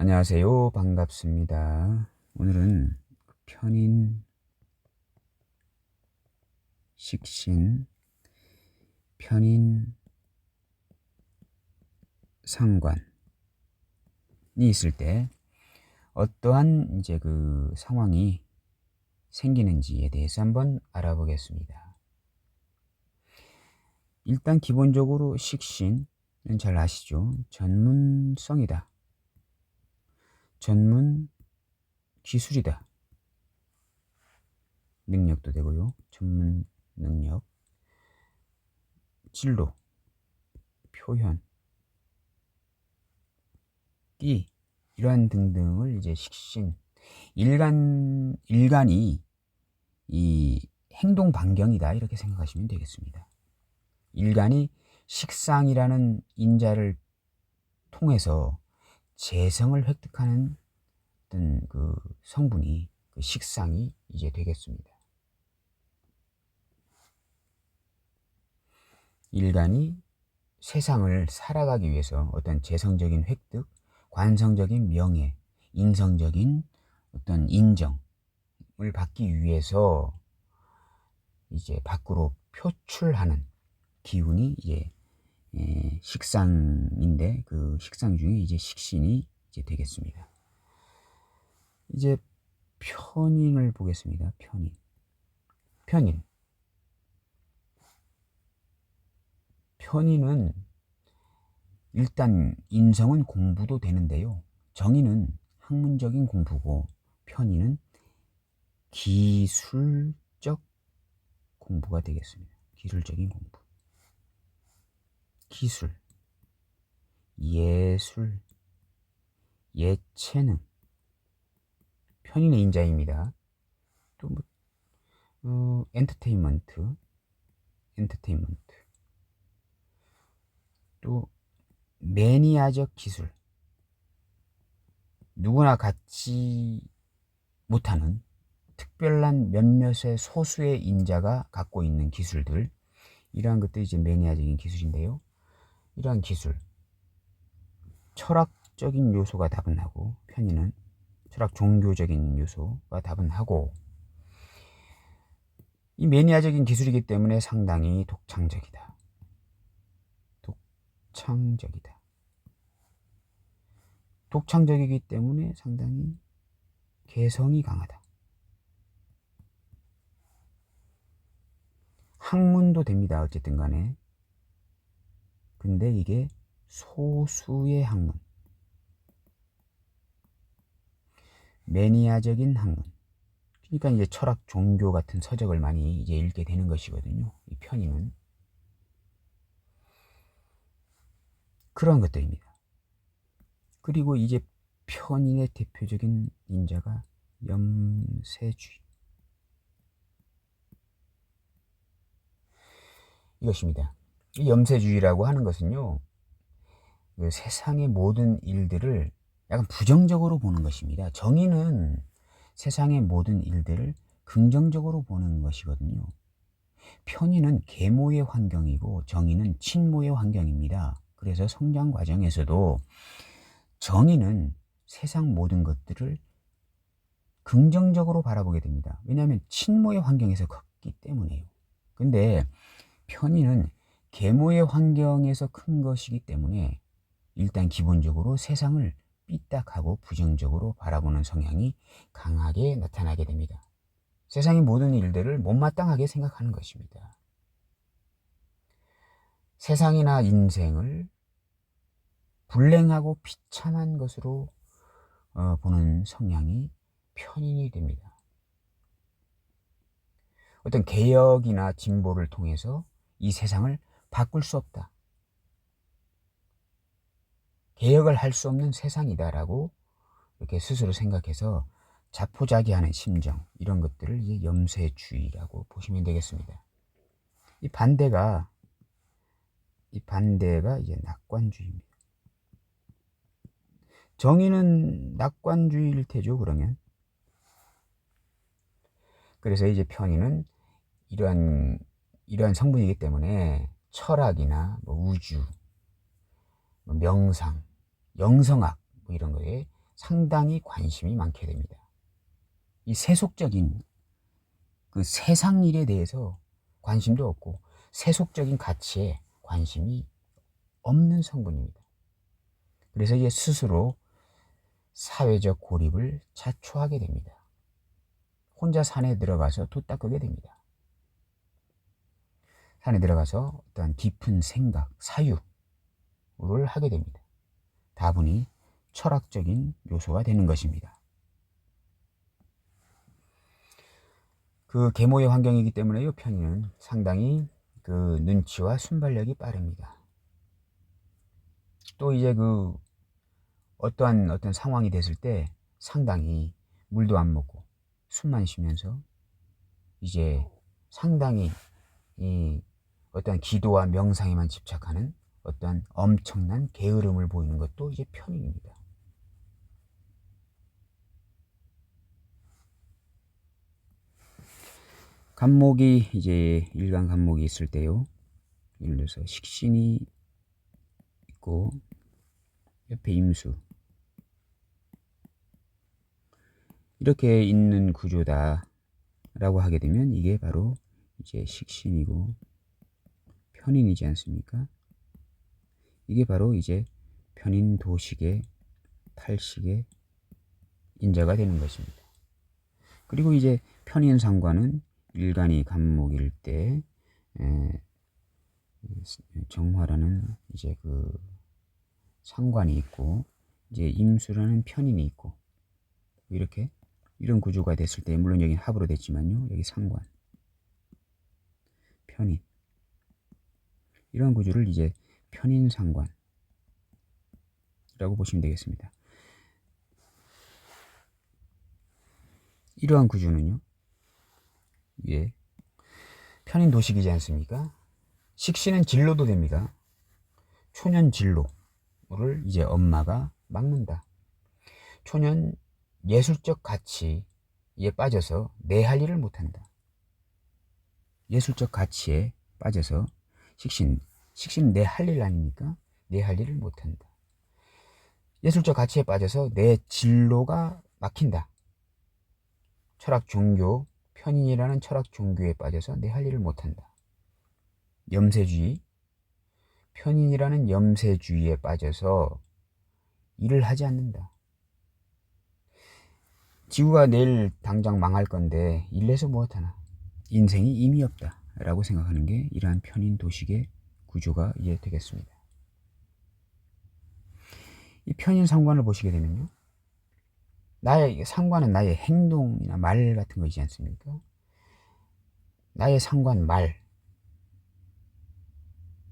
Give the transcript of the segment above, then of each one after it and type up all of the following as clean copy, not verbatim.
안녕하세요. 반갑습니다. 오늘은 편인, 식신, 편인, 상관이 있을 때 어떠한 그 상황이 생기는지에 대해서 한번 알아보겠습니다. 일단 기본적으로 식신은 잘 아시죠? 전문성이다. 전문 기술이다. 능력도 되고요. 전문 능력, 진로, 표현, 끼, 이러한 등등을 이제 식신, 일간이 이 행동 반경이다, 이렇게 생각하시면 되겠습니다. 일간이 식상이라는 인자를 통해서 재성을 획득하는 어떤 그 성분이, 그 식상이 이제 되겠습니다. 일간이 세상을 살아가기 위해서 어떤 재성적인 획득, 관성적인 명예, 인성적인 어떤 인정을 받기 위해서 이제 밖으로 표출하는 기운이 이제 식상인데, 그 식상 중에 이제 식신이 이제 되겠습니다. 이제 편인을 보겠습니다. 편인은 일단 인성은 공부도 되는데요. 정의는 학문적인 공부고, 편인은 기술적 공부가 되겠습니다. 기술적인 공부. 기술, 예술, 예체능, 편인의 인자입니다. 또 엔터테인먼트, 또 매니아적 기술, 누구나 갖지 못하는 특별한 몇몇의 소수의 인자가 갖고 있는 기술들, 이러한 것들이 이제 매니아적인 기술인데요. 이러한 기술, 철학적인 요소가 다분하고, 편인은 철학 종교적인 요소가 다분하고, 이 매니아적인 기술이기 때문에 상당히 독창적이다. 독창적이기 때문에 상당히 개성이 강하다. 학문도 됩니다. 어쨌든 간에. 근데 이게 소수의 학문, 매니아적인 학문. 그러니까 이제 철학, 종교 같은 서적을 많이 이제 읽게 되는 것이거든요. 이 편인은 그런 것들입니다. 그리고 이제 편인의 대표적인 인자가 염세주의, 이것입니다. 이 염세주의라고 하는 것은요, 그 세상의 모든 일들을 약간 부정적으로 보는 것입니다. 정의는 세상의 모든 일들을 긍정적으로 보는 것이거든요. 편의는 계모의 환경이고 정의는 친모의 환경입니다. 그래서 성장 과정에서도 정의는 세상 모든 것들을 긍정적으로 바라보게 됩니다. 왜냐하면 친모의 환경에서 컸기 때문에요. 근데 편의는 계모의 환경에서 큰 것이기 때문에 일단 기본적으로 세상을 삐딱하고 부정적으로 바라보는 성향이 강하게 나타나게 됩니다. 세상의 모든 일들을 못마땅하게 생각하는 것입니다. 세상이나 인생을 불행하고 비참한 것으로 보는 성향이 편인이 됩니다. 어떤 개혁이나 진보를 통해서 이 세상을 바꿀 수 없다. 개혁을 할 수 없는 세상이다라고 이렇게 스스로 생각해서 자포자기하는 심정, 이런 것들을 이제 염세주의라고 보시면 되겠습니다. 이 반대가 이제 낙관주의입니다. 정의는 낙관주의일 테죠, 그러면. 그래서 이제 편의는 이러한 성분이기 때문에 철학이나 우주, 명상, 영성학, 이런 거에 상당히 관심이 많게 됩니다. 이 세속적인 그 세상 일에 대해서 관심도 없고 세속적인 가치에 관심이 없는 성분입니다. 그래서 이제 스스로 사회적 고립을 자초하게 됩니다. 혼자 산에 들어가서 돛 닦게 됩니다. 산에 들어가서 어떤 깊은 생각, 사유를 하게 됩니다. 다분히 철학적인 요소가 되는 것입니다. 그 계모의 환경이기 때문에요, 편인은 상당히 그 눈치와 순발력이 빠릅니다. 또 이제 그 어떤 상황이 됐을 때 상당히 물도 안 먹고 숨만 쉬면서 이제 상당히 이 어떤 기도와 명상에만 집착하는 어떤 엄청난 게으름을 보이는 것도 이제 편인입니다. 간목이 이제 일간 간목이 있을 때요. 예를 들어서 식신이 있고 옆에 임수 이렇게 있는 구조다라고 하게 되면 이게 바로 이제 식신이고 편인이지 않습니까? 이게 바로 이제 편인 도식의 탈식의 인자가 되는 것입니다. 그리고 이제 편인 상관은 일간이 간목일 때 정화라는 이제 그 상관이 있고 이제 임수라는 편인이 있고 이렇게 이런 구조가 됐을 때 물론 여기 합으로 됐지만요. 여기 상관, 편인 이런 구조를 이제 편인 상관이라고 보시면 되겠습니다. 이러한 구조는요. 예. 편인 도식이지 않습니까? 식신은 진로도 됩니다. 초년 진로를 이제 엄마가 막는다. 초년 예술적 가치에 빠져서 내 할 일을 못한다. 예술적 가치에 빠져서 식신은 내 할 일 아닙니까? 내 할 일을 못한다. 예술적 가치에 빠져서 내 진로가 막힌다. 철학 종교, 편인이라는 철학 종교에 빠져서 내 할 일을 못한다. 염세주의, 편인이라는 염세주의에 빠져서 일을 하지 않는다. 지구가 내일 당장 망할 건데 일해서 무엇하나. 인생이 의미 없다 라고 생각하는 게 이러한 편인 도식의 구조가 이제 되겠습니다. 이 편인 상관을 보시게 되면요. 나의 상관은 나의 행동이나 말 같은 거이지 않습니까? 나의 상관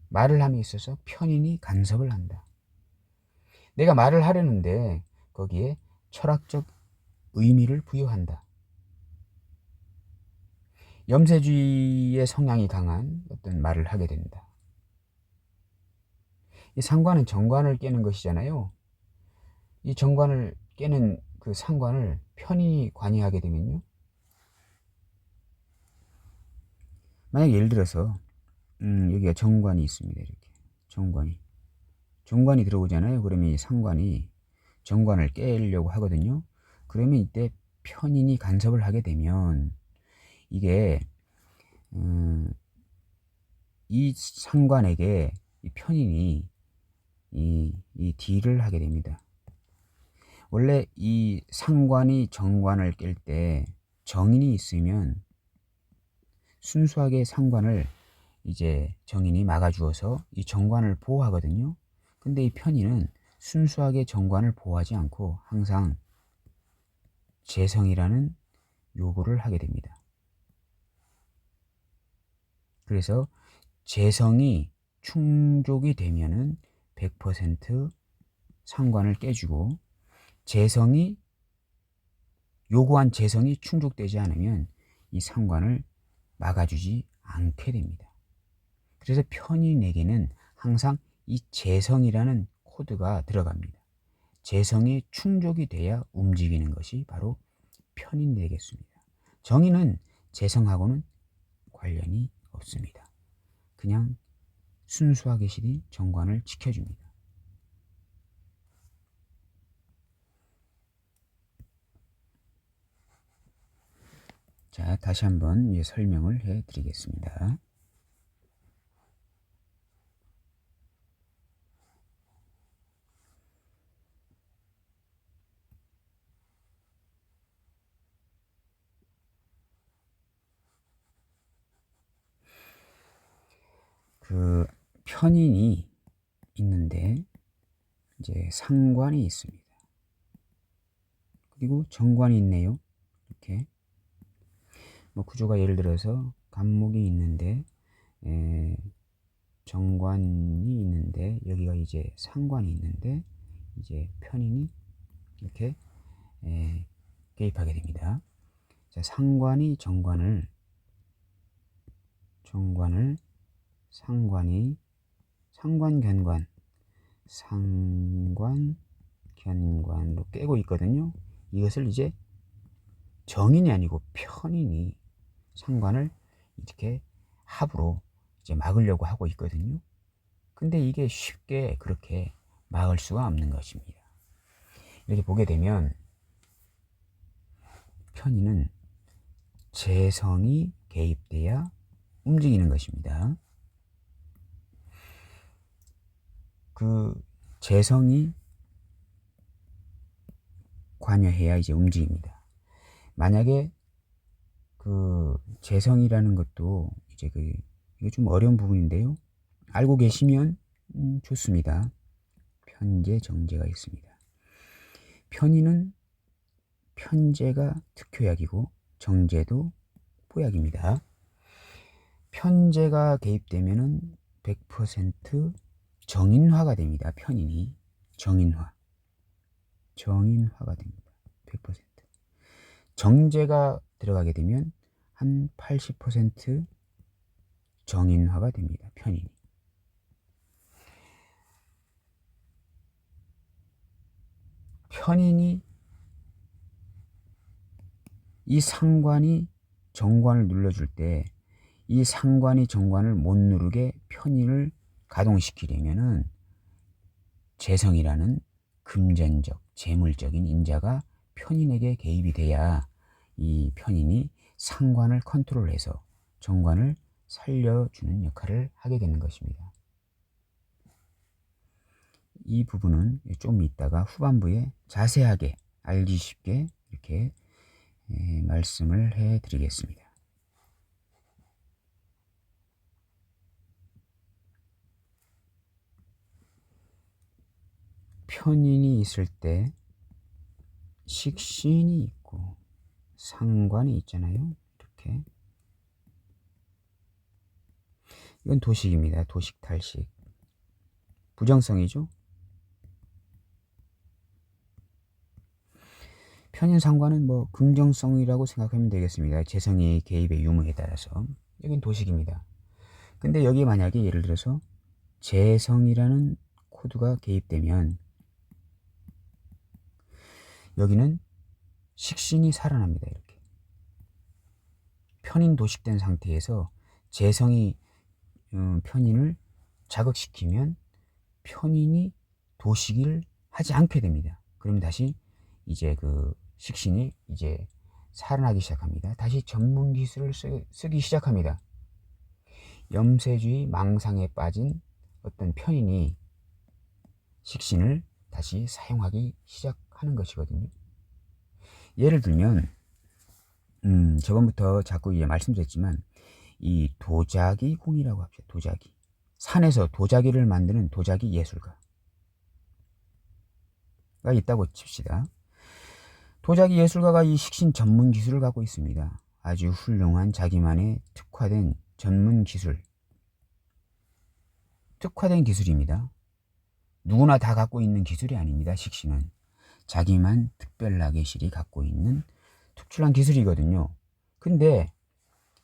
말을 함에 있어서 편인이 간섭을 한다. 내가 말을 하려는데 거기에 철학적 의미를 부여한다. 염세주의의 성향이 강한 어떤 말을 하게 된다. 이 상관은 정관을 깨는 것이잖아요. 이 정관을 깨는 그 상관을 편인이 관여하게 되면요. 만약 예를 들어서 여기가 정관이 있습니다. 이렇게 정관이 들어오잖아요. 그러면 이 상관이 정관을 깨려고 하거든요. 그러면 이때 편인이 간섭을 하게 되면 이게 이 상관에게 이 편인이 이 딜을 하게 됩니다. 원래 이 상관이 정관을 깰 때 정인이 있으면 순수하게 상관을 이제 정인이 막아주어서 이 정관을 보호하거든요. 근데 이 편인은 순수하게 정관을 보호하지 않고 항상 재성이라는 요구를 하게 됩니다. 그래서 재성이 충족이 되면은 100% 상관을 깨주고 요구한 재성이 충족되지 않으면 이 상관을 막아주지 않게 됩니다. 그래서 편인에게는 항상 이 재성이라는 코드가 들어갑니다. 재성이 충족이 돼야 움직이는 것이 바로 편인이 되겠습니다. 정인은 재성하고는 관련이 없습니다. 그냥 순수하게 실이 정관을 지켜줍니다. 자, 다시 한번 설명을 해 드리겠습니다. 그 편인이 있는데 이제 상관이 있습니다. 그리고 정관이 있네요. 이렇게 뭐 구조가 예를 들어서 간목이 있는데 정관이 있는데 여기가 이제 상관이 있는데 이제 편인이 이렇게 개입하게 됩니다. 자, 상관이 정관을 상관이 상관견관로 깨고 있거든요. 이것을 이제 정인이 아니고 편인이 상관을 이렇게 합으로 이제 막으려고 하고 있거든요. 근데 이게 쉽게 그렇게 막을 수가 없는 것입니다. 이렇게 보게 되면 편인은 재성이 개입돼야 움직이는 것입니다. 그 재성이 관여해야 이제 움직입니다. 만약에 그 재성이라는 것도 이제 이게 좀 어려운 부분인데요. 알고 계시면 좋습니다. 편재, 정재가 있습니다. 편인은 편재가 특효약이고 정재도 보약입니다. 편재가 개입되면은 100% 정인화가 됩니다. 편인이 정인화가 됩니다. 100%. 정제가 들어가게 되면 한 80% 정인화가 됩니다. 편인이. 편인이 이 상관이 정관을 눌러줄 때 이 상관이 정관을 못 누르게 편인을 가동시키려면은 재성이라는 금전적, 재물적인 인자가 편인에게 개입이 돼야 이 편인이 상관을 컨트롤해서 정관을 살려주는 역할을 하게 되는 것입니다. 이 부분은 좀 이따가 후반부에 자세하게 알기 쉽게 이렇게 말씀을 해 드리겠습니다. 편인이 있을 때 식신이 있고 상관이 있잖아요. 이렇게. 이건 도식입니다. 도식, 탈식. 부정성이죠. 편인 상관은 뭐 긍정성이라고 생각하면 되겠습니다. 재성의 개입의 유무에 따라서. 여긴 도식입니다. 근데 여기 만약에 예를 들어서 재성이라는 코드가 개입되면 여기는 식신이 살아납니다. 이렇게. 편인 도식된 상태에서 재성이 편인을 자극시키면 편인이 도식을 하지 않게 됩니다. 그럼 다시 이제 그 식신이 이제 살아나기 시작합니다. 다시 전문 기술을 쓰기 시작합니다. 염세주의 망상에 빠진 어떤 편인이 식신을 다시 사용하기 시작하는 것이거든요. 예를 들면 저번부터 자꾸 말씀드렸지만 이 도자기 공이라고 합시다. 도자기. 산에서 도자기를 만드는 도자기 예술가가 있다고 칩시다. 도자기 예술가가 이 식신 전문 기술을 갖고 있습니다. 아주 훌륭한 자기만의 특화된 전문 기술. 특화된 기술입니다. 누구나 다 갖고 있는 기술이 아닙니다. 식신은. 자기만 특별하게 실이 갖고 있는 특출난 기술이거든요. 근데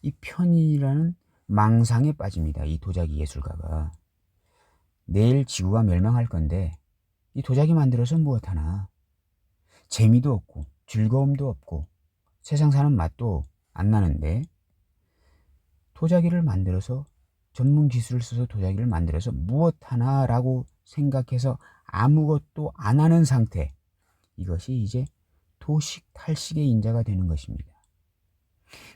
이 편인이라는 망상에 빠집니다. 이 도자기 예술가가. 내일 지구가 멸망할 건데 이 도자기 만들어서 무엇하나. 재미도 없고 즐거움도 없고 세상 사는 맛도 안 나는데 도자기를 만들어서 전문 기술을 써서 도자기를 만들어서 무엇하나 라고 생각해서 아무것도 안 하는 상태. 이것이 이제 도식 탈식의 인자가 되는 것입니다.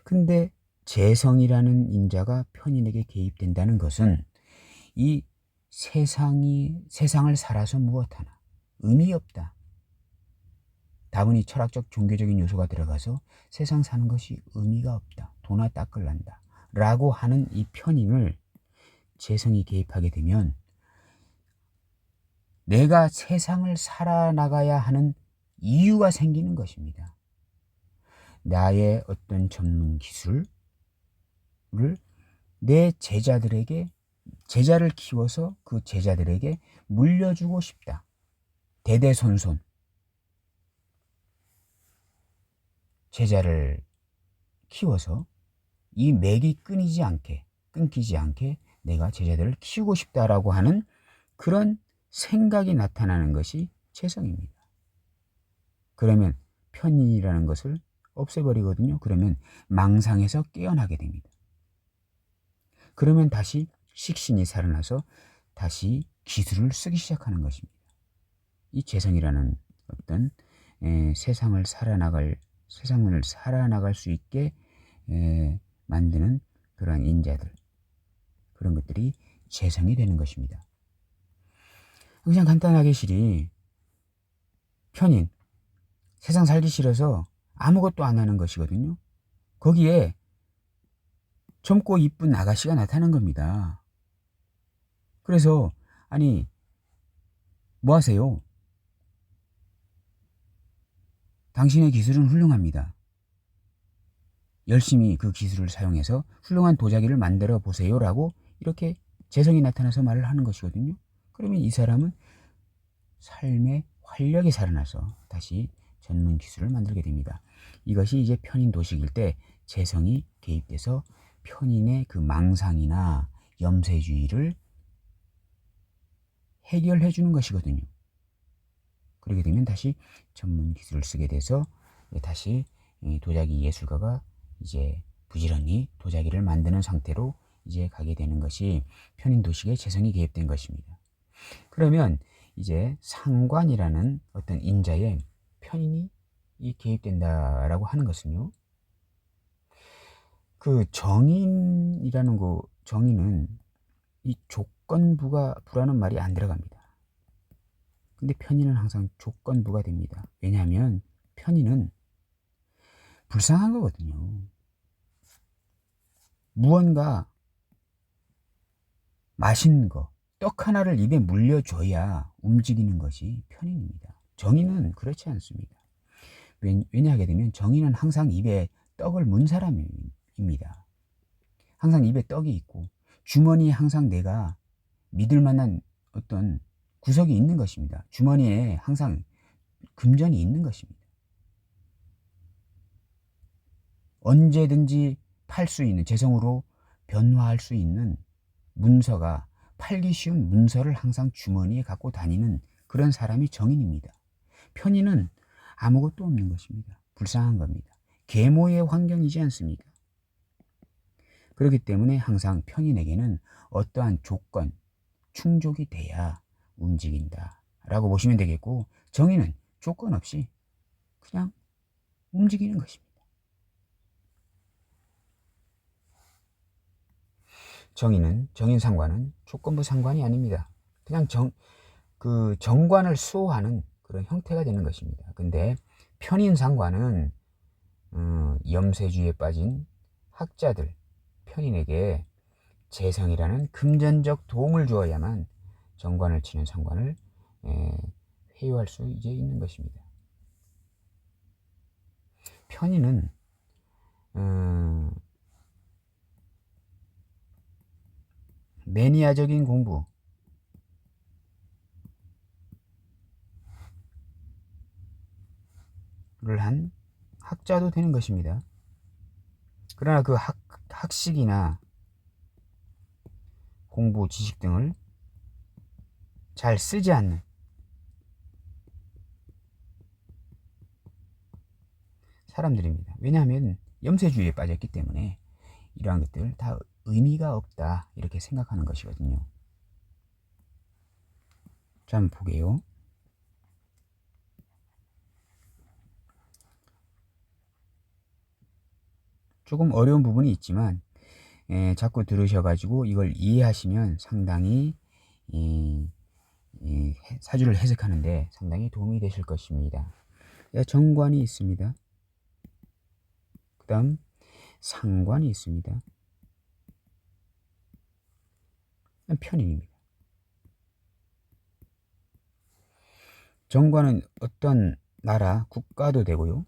근데 재성이라는 인자가 편인에게 개입된다는 것은 이 세상을 살아서 무엇하나 의미 없다. 다분히 철학적 종교적인 요소가 들어가서 세상 사는 것이 의미가 없다. 도나 닦을란다. 라고 하는 이 편인을 재성이 개입하게 되면 내가 세상을 살아나가야 하는 이유가 생기는 것입니다. 나의 어떤 전문 기술을 내 제자를 키워서 그 제자들에게 물려주고 싶다. 대대손손 제자를 키워서 이 맥이 끊기지 않게 내가 제자들을 키우고 싶다라고 하는 그런 생각이 나타나는 것이 재성입니다. 그러면 편인이라는 것을 없애버리거든요. 그러면 망상에서 깨어나게 됩니다. 그러면 다시 식신이 살아나서 다시 기술을 쓰기 시작하는 것입니다. 이 재성이라는 어떤 세상을 살아나갈 수 있게 만드는 그런 인자들, 그런 것들이 재성이 되는 것입니다. 그냥 간단하게 편인, 세상 살기 싫어서 아무것도 안 하는 것이거든요. 거기에 젊고 이쁜 아가씨가 나타난 겁니다. 그래서 아니 뭐 하세요? 당신의 기술은 훌륭합니다. 열심히 그 기술을 사용해서 훌륭한 도자기를 만들어 보세요 라고 이렇게 재성이 나타나서 말을 하는 것이거든요. 그러면 이 사람은 삶의 활력이 살아나서 다시 전문 기술을 만들게 됩니다. 이것이 이제 편인 도식일 때 재성이 개입돼서 편인의 그 망상이나 염세주의를 해결해 주는 것이거든요. 그렇게 되면 다시 전문 기술을 쓰게 돼서 다시 도자기 예술가가 이제 부지런히 도자기를 만드는 상태로 이제 가게 되는 것이 편인 도식의 재성이 개입된 것입니다. 그러면 이제 상관이라는 어떤 인자에 편인이 개입된다라고 하는 것은요. 그 정인이라는 정인은 이 조건부라는 말이 안 들어갑니다. 근데 편인은 항상 조건부가 됩니다. 왜냐하면 편인은 불쌍한 거거든요. 무언가 맛있는 거, 떡 하나를 입에 물려줘야 움직이는 것이 편인입니다. 정인은 그렇지 않습니다. 왜냐하게 되면 정인은 항상 입에 떡을 문 사람입니다. 항상 입에 떡이 있고 주머니에 항상 내가 믿을 만한 어떤 구석이 있는 것입니다. 주머니에 항상 금전이 있는 것입니다. 언제든지 팔 수 있는, 재성으로 변화할 수 있는 문서가, 팔기 쉬운 문서를 항상 주머니에 갖고 다니는 그런 사람이 정인입니다. 편인은 아무것도 없는 것입니다. 불쌍한 겁니다. 계모의 환경이지 않습니까? 그렇기 때문에 항상 편인에게는 어떠한 조건, 충족이 돼야 움직인다 라고 보시면 되겠고, 정인은 조건 없이 그냥 움직이는 것입니다. 정인 상관은 조건부 상관이 아닙니다. 그냥 정관을 수호하는 그런 형태가 되는 것입니다. 근데 편인 상관은 염세주의에 빠진 학자들, 편인에게 재성이라는 금전적 도움을 주어야만 정관을 치는 상관을 회유할 수 이제 있는 것입니다. 편인은 매니아적인 공부를 한 학자도 되는 것입니다. 그러나 그 학식이나 공부 지식 등을 잘 쓰지 않는 사람들입니다. 왜냐하면 염세주의에 빠졌기 때문에 이러한 것들 다 의미가 없다 이렇게 생각하는 것이거든요. 자, 한번 보게요. 조금 어려운 부분이 있지만 자꾸 들으셔가지고 이걸 이해하시면 상당히 사주를 해석하는데 상당히 도움이 되실 것입니다. 정관이 있습니다. 그 다음 상관이 있습니다. 편인입니다. 정관은 어떤 나라, 국가도 되고요.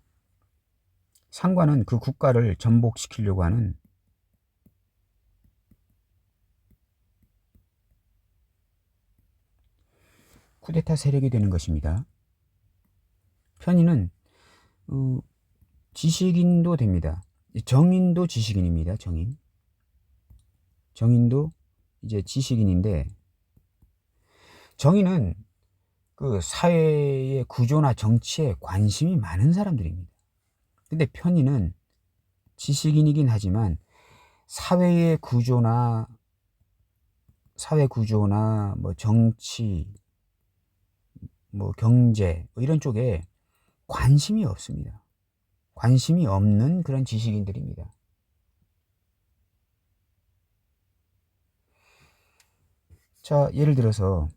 상관은 그 국가를 전복시키려고 하는 쿠데타 세력이 되는 것입니다. 편인은 지식인도 됩니다. 정인도 지식인입니다. 정인도 이제 지식인인데, 정인은 그 사회의 구조나 정치에 관심이 많은 사람들입니다. 근데 편인은 지식인이긴 하지만 사회 구조나 뭐 정치, 뭐 경제 이런 쪽에 관심이 없습니다. 관심이 없는 그런 지식인들입니다. 자, 예를 들어서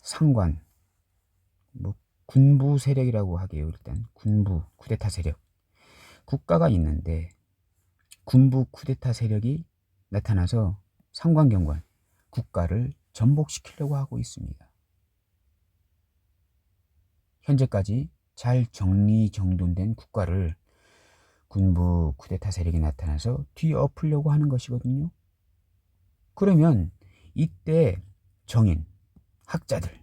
상관, 뭐 군부 세력이라고 하게요. 일단 군부 쿠데타 세력, 국가가 있는데 군부 쿠데타 세력이 나타나서 상관경관 국가를 전복시키려고 하고 있습니다. 현재까지 잘 정리정돈된 국가를 군부 쿠데타 세력이 나타나서 뒤엎으려고 하는 것이거든요. 그러면 이때 정인, 학자들,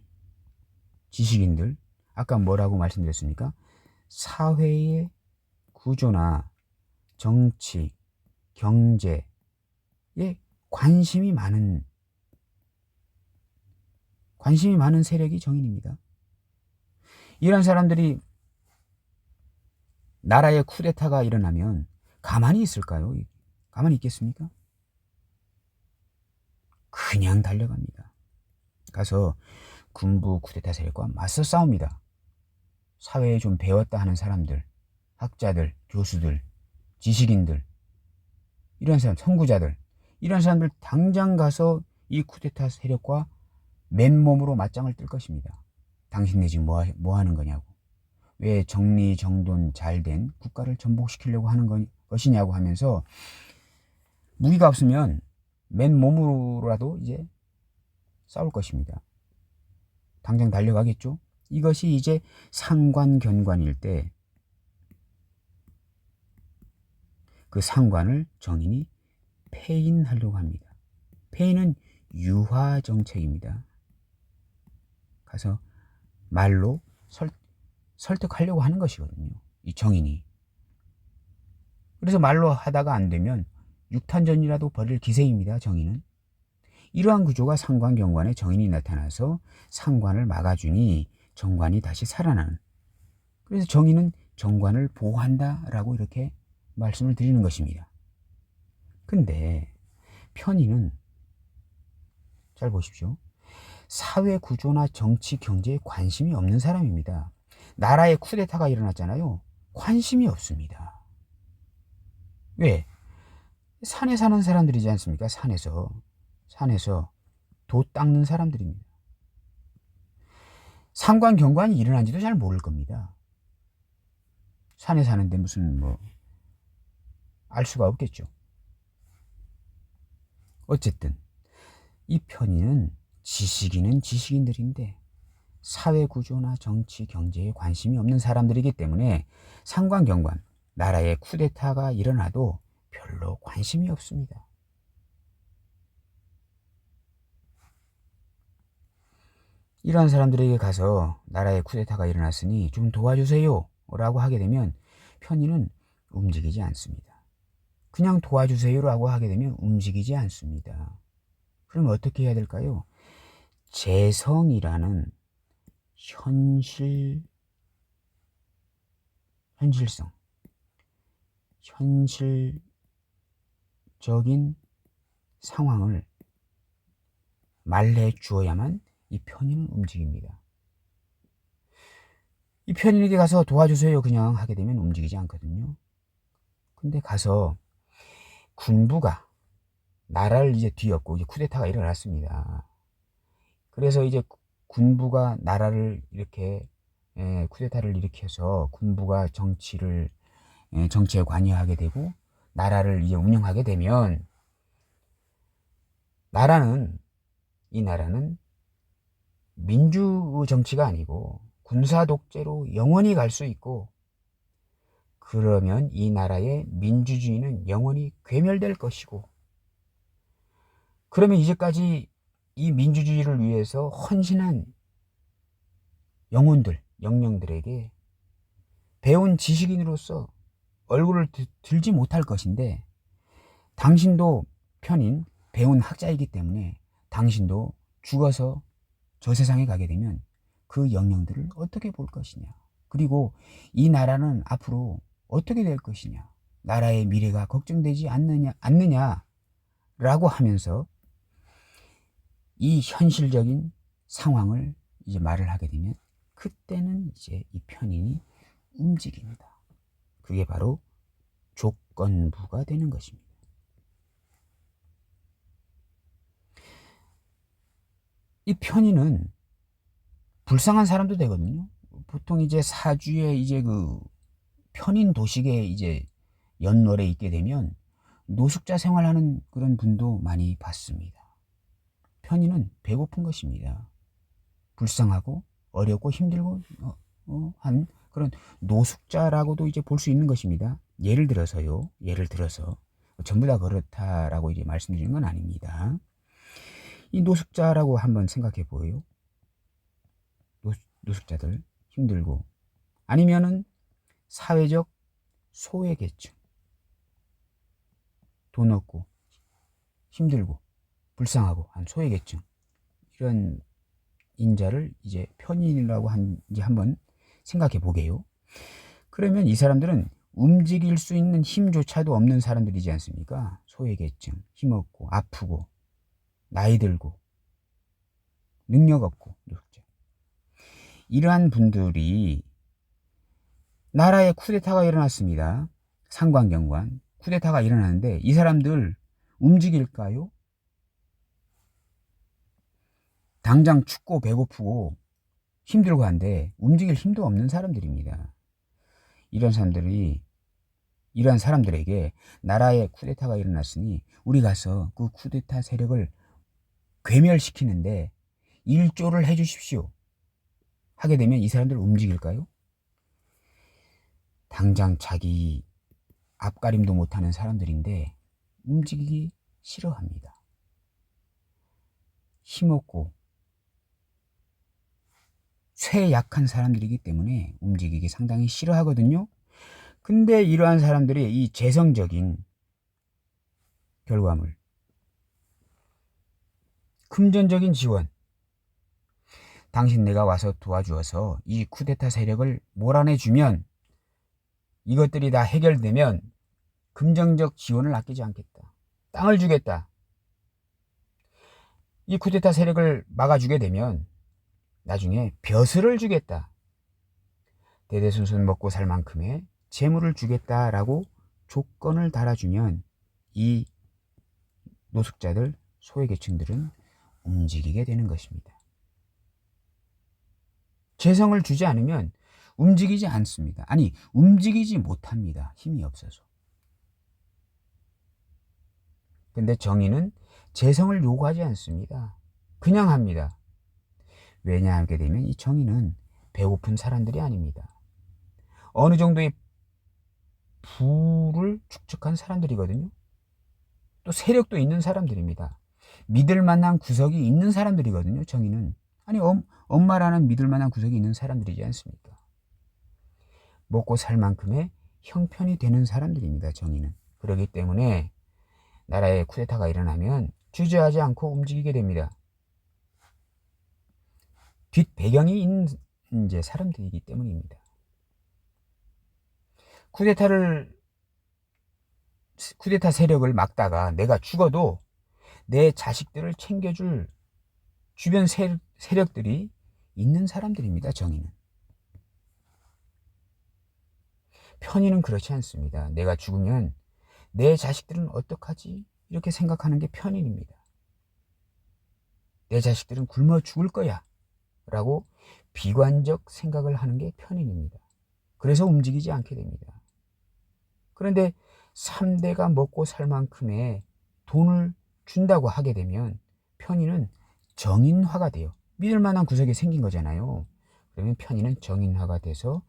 지식인들, 아까 뭐라고 말씀드렸습니까? 사회의 구조나 정치, 경제에 관심이 많은 세력이 정인입니다. 이런 사람들이 나라에 쿠데타가 일어나면 가만히 있을까요? 가만히 있겠습니까? 그냥 달려갑니다. 가서 군부 쿠데타 세력과 맞서 싸웁니다. 사회에 좀 배웠다 하는 사람들, 학자들, 교수들, 지식인들, 이런 사람, 선구자들, 이런 사람들 당장 가서 이 쿠데타 세력과 맨몸으로 맞짱을 뜰 것입니다. 당신네 지금 뭐 하는 거냐고, 왜 정리정돈 잘된 국가를 전복시키려고 하는 것이냐고 하면서 무기가 없으면 맨몸으로라도 이제 싸울 것입니다. 당장 달려가겠죠. 이것이 이제 상관견관일 때 그 상관을 정인이 폐인하려고 합니다. 폐인은 유화정책입니다. 가서 말로 설득하려고 하는 것이거든요. 이 정인이. 그래서 말로 하다가 안 되면 육탄전이라도 벌일 기세입니다. 정인은. 이러한 구조가 상관경관에 정인이 나타나서 상관을 막아주니 정관이 다시 살아나는. 그래서 정인은 정관을 보호한다라고 이렇게 말씀을 드리는 것입니다. 근데 편인은 잘 보십시오. 사회 구조나 정치, 경제에 관심이 없는 사람입니다. 나라에 쿠데타가 일어났잖아요. 관심이 없습니다. 왜? 산에 사는 사람들이지 않습니까? 산에서 돛 닦는 사람들입니다. 상관경관이 일어난지도 잘 모를 겁니다. 산에 사는데 무슨 알 수가 없겠죠. 어쨌든 이 편인은 지식인은 지식인들인데 사회 구조나 정치, 경제에 관심이 없는 사람들이기 때문에 상관경관, 나라에 쿠데타가 일어나도 별로 관심이 없습니다. 이러한 사람들에게 가서 나라에 쿠데타가 일어났으니 좀 도와주세요 라고 하게 되면 편인은 움직이지 않습니다. 그냥 도와주세요라고 하게 되면 움직이지 않습니다. 그럼 어떻게 해야 될까요? 재성이라는 현실적인 상황을 말해 주어야만 이 편인은 움직입니다. 이 편인에게 가서 도와주세요 그냥 하게 되면 움직이지 않거든요. 근데 가서 군부가 나라를 이제 뒤엎고 이제 쿠데타가 일어났습니다. 그래서 이제 군부가 나라를 이렇게 쿠데타를 일으켜서 군부가 정치에 관여하게 되고 나라를 이제 운영하게 되면 이 나라는 민주 정치가 아니고 군사 독재로 영원히 갈 수 있고, 그러면 이 나라의 민주주의는 영원히 괴멸될 것이고, 그러면 이제까지 이 민주주의를 위해서 헌신한 영령들에게 배운 지식인으로서 얼굴을 들지 못할 것인데, 당신도 편인 배운 학자이기 때문에 당신도 죽어서 저 세상에 가게 되면 그 영령들을 어떻게 볼 것이냐, 그리고 이 나라는 앞으로 어떻게 될 것이냐, 나라의 미래가 걱정되지 않느냐라고 하면서 이 현실적인 상황을 이제 말을 하게 되면, 그때는 이제 이 편인이 움직입니다. 그게 바로 조건부가 되는 것입니다. 이 편인은 불쌍한 사람도 되거든요. 보통 이제 사주에 이제 그 편인 도식에 이제 연월에 있게 되면 노숙자 생활하는 그런 분도 많이 봤습니다. 편인은 배고픈 것입니다. 불쌍하고 어렵고 힘들고 한 그런 노숙자라고도 이제 볼 수 있는 것입니다. 예를 들어서 전부 다 그렇다라고 이제 말씀드리는 건 아닙니다. 이 노숙자라고 한번 생각해 보여요. 노숙자들 힘들고, 아니면은 사회적 소외계층, 돈 없고 힘들고 불쌍하고 한 소외계층, 이런 인자를 이제 편인이라고 이제 한번 생각해 보게요. 그러면 이 사람들은 움직일 수 있는 힘조차도 없는 사람들이지 않습니까? 소외계층, 힘없고 아프고 나이 들고 능력 없고 노숙자. 이러한 분들이 나라에 쿠데타가 일어났습니다. 상관경관 쿠데타가 일어나는데 이 사람들 움직일까요? 당장 춥고 배고프고 힘들고 한데 움직일 힘도 없는 사람들입니다. 이런 사람들에게 나라에 쿠데타가 일어났으니 우리 가서 그 쿠데타 세력을 괴멸시키는데 일조를 해 주십시오 하게 되면 이 사람들 움직일까요? 당장 자기 앞가림도 못하는 사람들인데 움직이기 싫어합니다. 힘없고 쇠 약한 사람들이기 때문에 움직이기 상당히 싫어하거든요. 근데 이러한 사람들이 이 재성적인 결과물, 금전적인 지원, 당신 내가 와서 도와주어서 이 쿠데타 세력을 몰아내주면, 이것들이 다 해결되면 금전적 지원을 아끼지 않겠다, 땅을 주겠다, 이 쿠데타 세력을 막아주게 되면 나중에 벼슬을 주겠다, 대대손손 먹고 살 만큼의 재물을 주겠다라고 조건을 달아주면 이 노숙자들, 소외계층들은 움직이게 되는 것입니다. 재성을 주지 않으면 움직이지 않습니다. 아니, 움직이지 못합니다. 힘이 없어서. 근데 정의는 재성을 요구하지 않습니다. 그냥 합니다. 왜냐 하게 되면 이 정의는 배고픈 사람들이 아닙니다. 어느 정도의 부를 축적한 사람들이거든요. 또 세력도 있는 사람들입니다. 믿을 만한 구석이 있는 사람들이거든요. 정의는. 아니, 엄마라는 믿을 만한 구석이 있는 사람들이지 않습니까? 먹고 살 만큼의 형편이 되는 사람들입니다. 정의는. 그렇기 때문에 나라에 쿠데타가 일어나면 주저하지 않고 움직이게 됩니다. 뒷배경이 있는 이제 사람들이기 때문입니다. 쿠데타 세력을 막다가 내가 죽어도 내 자식들을 챙겨줄 주변 세력들이 있는 사람들입니다. 정의는. 편의는 그렇지 않습니다. 내가 죽으면 내 자식들은 어떡하지? 이렇게 생각하는 게 편인입니다. 내 자식들은 굶어 죽을 거야 라고 비관적 생각을 하는 게 편인입니다. 그래서 움직이지 않게 됩니다. 그런데 3대가 먹고 살 만큼의 돈을 준다고 하게 되면 편인은 정인화가 돼요. 믿을 만한 구석이 생긴 거잖아요. 그러면 편인은 정인화가 돼서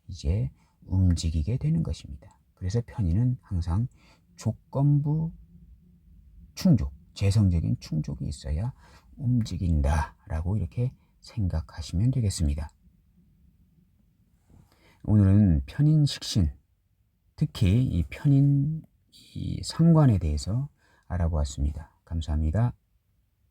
이제 움직이게 되는 것입니다. 그래서 편인은 항상 조건부 충족, 재성적인 충족이 있어야 움직인다라고 이렇게 생각하시면 되겠습니다. 오늘은 편인식신, 특히 이 편인 이 상관에 대해서 알아보았습니다. 감사합니다.